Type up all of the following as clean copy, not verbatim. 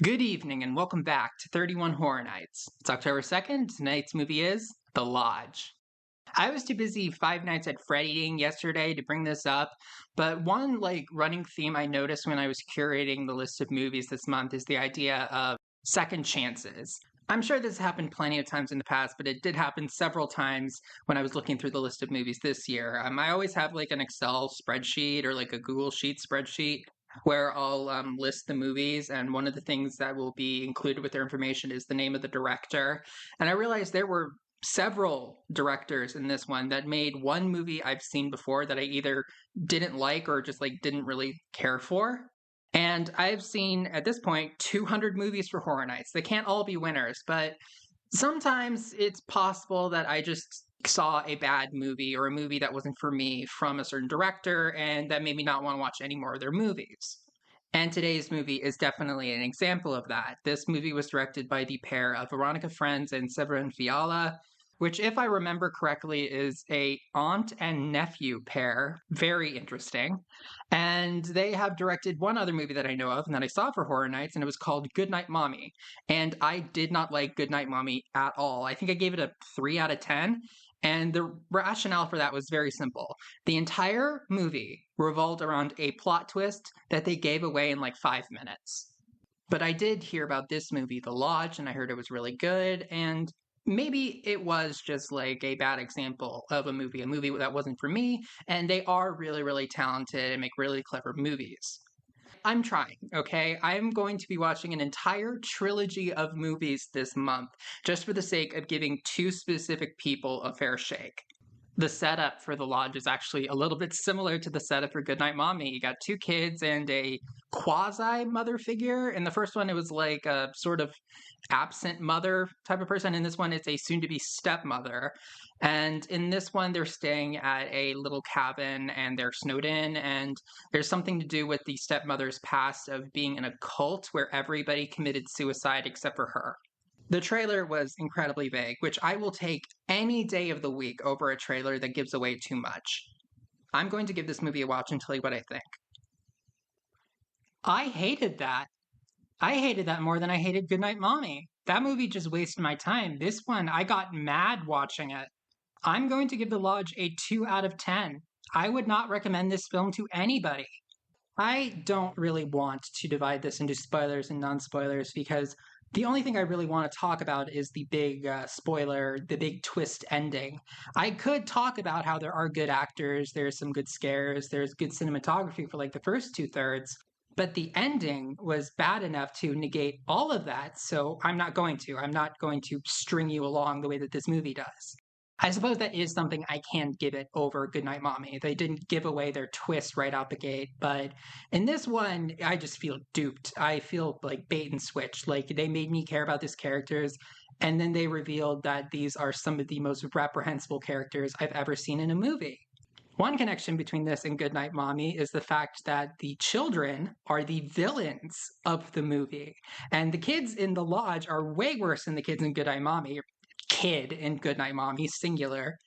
Good evening and welcome back to 31 Horror Nights. It's October 2nd. Tonight's movie is The Lodge. I was too busy Five Nights at Freddying yesterday to bring this up, but one running theme I noticed when I was curating the list of movies this month is the idea of second chances. I'm sure this happened plenty of times in the past, but it did happen several times when I was looking through the list of movies this year. I always have an Excel spreadsheet or a Google Sheet spreadsheet where I'll list the movies, and one of the things that will be included with their information is the name of the director. And I realized there were several directors in this one that made one movie I've seen before that I either didn't like or just didn't really care for. And I've seen at this point 200 movies for Horror Nights. They can't all be winners, but sometimes it's possible that I just saw a bad movie or a movie that wasn't for me from a certain director, and that made me not want to watch any more of their movies. And today's movie is definitely an example of that. This movie was directed by the pair of Veronica Friends and Severin Fiala, which, if I remember correctly, is a aunt and nephew pair. Very interesting. And they have directed one other movie that I know of and that I saw for Horror Nights, and it was called Goodnight Mommy. And I did not like Goodnight Mommy at all. I think I gave it a 3 out of 10. And the rationale for that was very simple. The entire movie revolved around a plot twist that they gave away in 5 minutes. But I did hear about this movie, The Lodge, and I heard it was really good. And maybe it was just a bad example of a movie that wasn't for me. And they are really, really talented and make really clever movies. I'm trying, okay? I'm going to be watching an entire trilogy of movies this month just for the sake of giving two specific people a fair shake. The setup for The Lodge is actually a little bit similar to the setup for Goodnight Mommy. You got two kids and a quasi mother figure. In the first one, it was like a sort of absent mother type of person. In this one, it's a soon to be stepmother. And in this one, they're staying at a little cabin and they're snowed in. And there's something to do with the stepmother's past of being in a cult where everybody committed suicide except for her. The trailer was incredibly vague, which I will take any day of the week over a trailer that gives away too much. I'm going to give this movie a watch and tell you what I think. I hated that. I hated that more than I hated Goodnight Mommy. That movie just wasted my time. This one, I got mad watching it. I'm going to give The Lodge a 2 out of 10. I would not recommend this film to anybody. I don't really want to divide this into spoilers and non spoilers because the only thing I really want to talk about is the big spoiler, the big twist ending. I could talk about how there are good actors, there's some good scares, there's good cinematography for the first two thirds, but the ending was bad enough to negate all of that, so I'm not going to. I'm not going to string you along the way that this movie does. I suppose that is something I can give it over Goodnight Mommy. They didn't give away their twist right out the gate, but in this one, I just feel duped. I feel like bait and switch. They made me care about these characters, and then they revealed that these are some of the most reprehensible characters I've ever seen in a movie. One connection between this and Goodnight Mommy is the fact that the children are the villains of the movie. And the kids in the lodge are way worse than the kids in Goodnight Mommy. Kid in Goodnight Mommy, singular.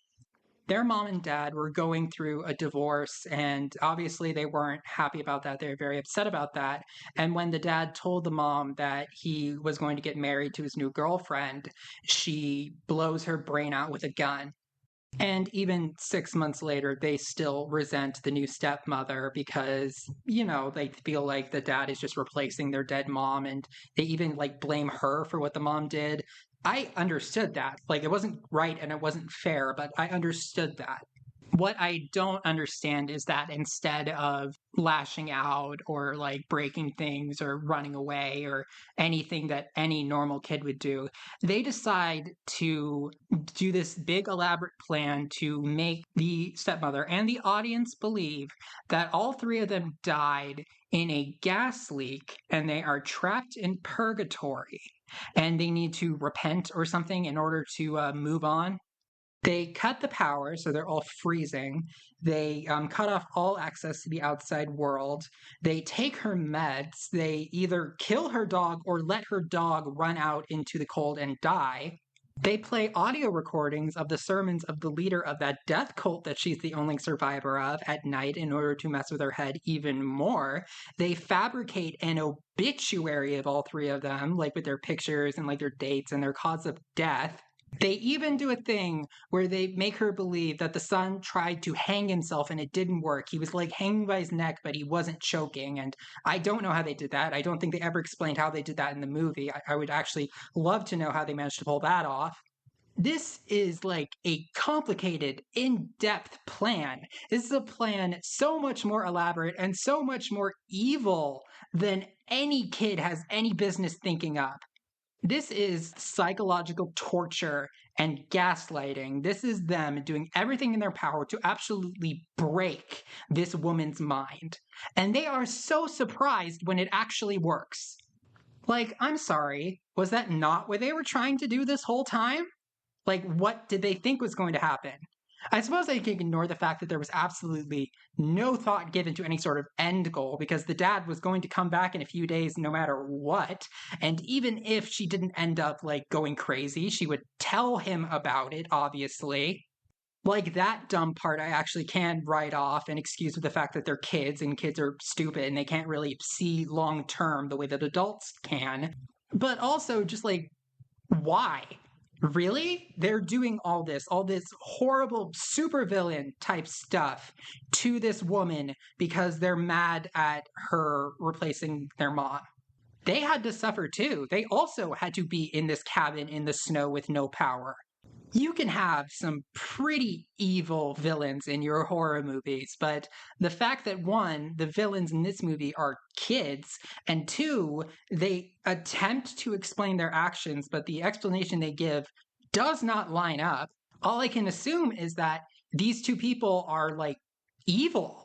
Their mom and dad were going through a divorce, and obviously they weren't happy about that. They were very upset about that. And when the dad told the mom that he was going to get married to his new girlfriend, she blows her brain out with a gun. And even 6 months later, they still resent the new stepmother because, they feel like the dad is just replacing their dead mom. And they even blame her for what the mom did. I understood that. It wasn't right and it wasn't fair, but I understood that. What I don't understand is that instead of lashing out or breaking things or running away or anything that any normal kid would do, they decide to do this big elaborate plan to make the stepmother and the audience believe that all three of them died in a gas leak and they are trapped in purgatory and they need to repent or something in order to move on. They cut the power, so they're all freezing. They cut off all access to the outside world. They take her meds. They either kill her dog or let her dog run out into the cold and die. They play audio recordings of the sermons of the leader of that death cult that she's the only survivor of at night in order to mess with her head even more. They fabricate an obituary of all three of them, like with their pictures and like their dates and their cause of death. They even do a thing where they make her believe that the son tried to hang himself and it didn't work. He was like hanging by his neck, but he wasn't choking. And I don't know how they did that. I don't think they ever explained how they did that in the movie. I would actually love to know how they managed to pull that off. This is like a complicated, in depth plan. This is a plan so much more elaborate and so much more evil than any kid has any business thinking up. This is psychological torture and gaslighting. This is them doing everything in their power to absolutely break this woman's mind. And they are so surprised when it actually works. Like, I'm sorry, was that not what they were trying to do this whole time? Like, what did they think was going to happen? I suppose they can ignore the fact that there was absolutely no thought given to any sort of end goal because the dad was going to come back in a few days no matter what. And even if she didn't end up like going crazy, she would tell him about it, obviously. Like that dumb part, I actually can write off and excuse with the fact that they're kids and kids are stupid and they can't really see long term the way that adults can. But also, just like, why? Really? They're doing all this horrible supervillain type stuff to this woman because they're mad at her replacing their mom. They had to suffer too. They also had to be in this cabin in the snow with no power. You can have some pretty evil villains in your horror movies, but the fact that one, the villains in this movie are kids, and two, they attempt to explain their actions, but the explanation they give does not line up. All I can assume is that these two people are like evil.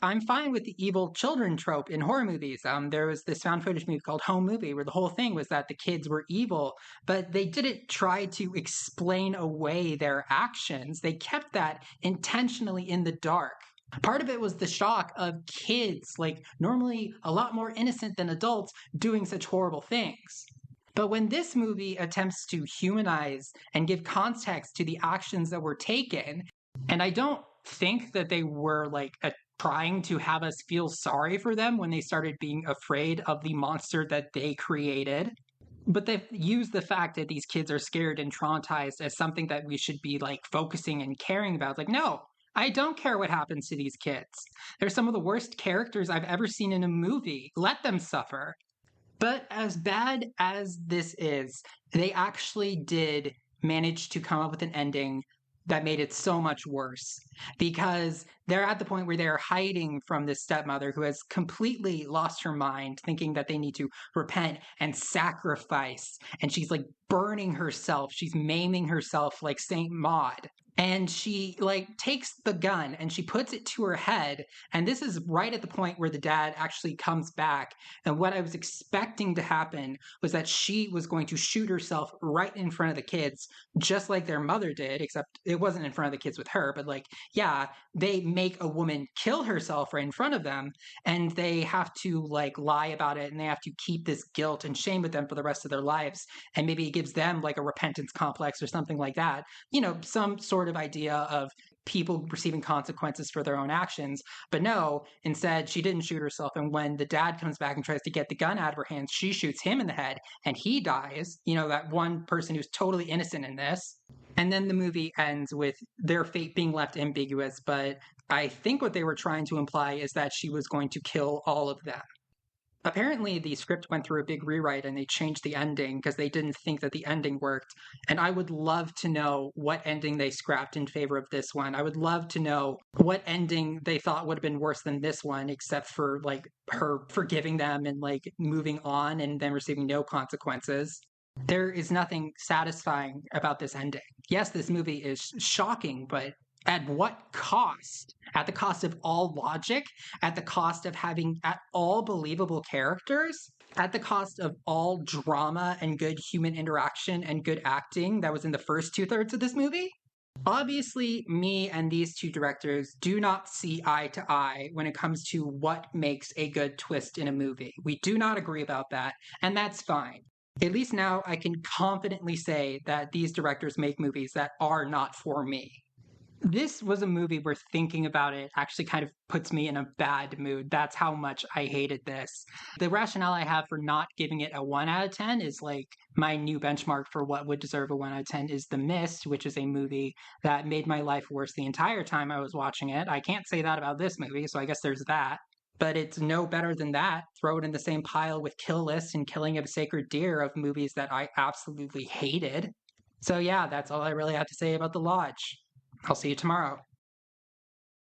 I'm fine with the evil children trope in horror movies. There was this found footage movie called Home Movie where the whole thing was that the kids were evil, but they didn't try to explain away their actions. They kept that intentionally in the dark. Part of it was the shock of kids, like normally a lot more innocent than adults, doing such horrible things. But when this movie attempts to humanize and give context to the actions that were taken, and I don't think that they were like trying to have us feel sorry for them when they started being afraid of the monster that they created. But they've used the fact that these kids are scared and traumatized as something that we should be like focusing and caring about. Like, no, I don't care what happens to these kids. They're some of the worst characters I've ever seen in a movie. Let them suffer. But as bad as this is, they actually did manage to come up with an ending that made it so much worse because they're at the point where they're hiding from this stepmother who has completely lost her mind, thinking that they need to repent and sacrifice. And she's like burning herself, she's maiming herself like Saint Maud. And she like takes the gun and she puts it to her head. And this is right at the point where the dad actually comes back. And what I was expecting to happen was that she was going to shoot herself right in front of the kids, just like their mother did, except it wasn't in front of the kids with her. But like, yeah, they make a woman kill herself right in front of them. And they have to like lie about it. And they have to keep this guilt and shame with them for the rest of their lives. And maybe it gives them like a repentance complex or something like that. You know, some sort of idea of people receiving consequences for their own actions. But no, instead, she didn't shoot herself. And when the dad comes back and tries to get the gun out of her hands, she shoots him in the head and he dies. You know, that one person who's totally innocent in this. And then the movie ends with their fate being left ambiguous. But I think what they were trying to imply is that she was going to kill all of them. Apparently, the script went through a big rewrite and they changed the ending because they didn't think that the ending worked. And I would love to know what ending they scrapped in favor of this one. I would love to know what ending they thought would have been worse than this one, except for like her forgiving them and like moving on and then receiving no consequences. There is nothing satisfying about this ending. Yes, this movie is shocking, but at what cost? At the cost of all logic? At the cost of having at all believable characters? At the cost of all drama and good human interaction and good acting that was in the first 2/3 of this movie? Obviously, me and these two directors do not see eye to eye when it comes to what makes a good twist in a movie. We do not agree about that, and that's fine. At least now I can confidently say that these directors make movies that are not for me. This was a movie where thinking about it actually kind of puts me in a bad mood. That's how much I hated this. The rationale I have for not giving it a 1 out of 10 is like my new benchmark for what would deserve a 1 out of 10 is The Mist, which is a movie that made my life worse the entire time I was watching it. I can't say that about this movie, so I guess there's that. But it's no better than that. Throw it in the same pile with Kill List and Killing of a Sacred Deer of movies that I absolutely hated. So, yeah, that's all I really have to say about The Lodge. I'll see you tomorrow.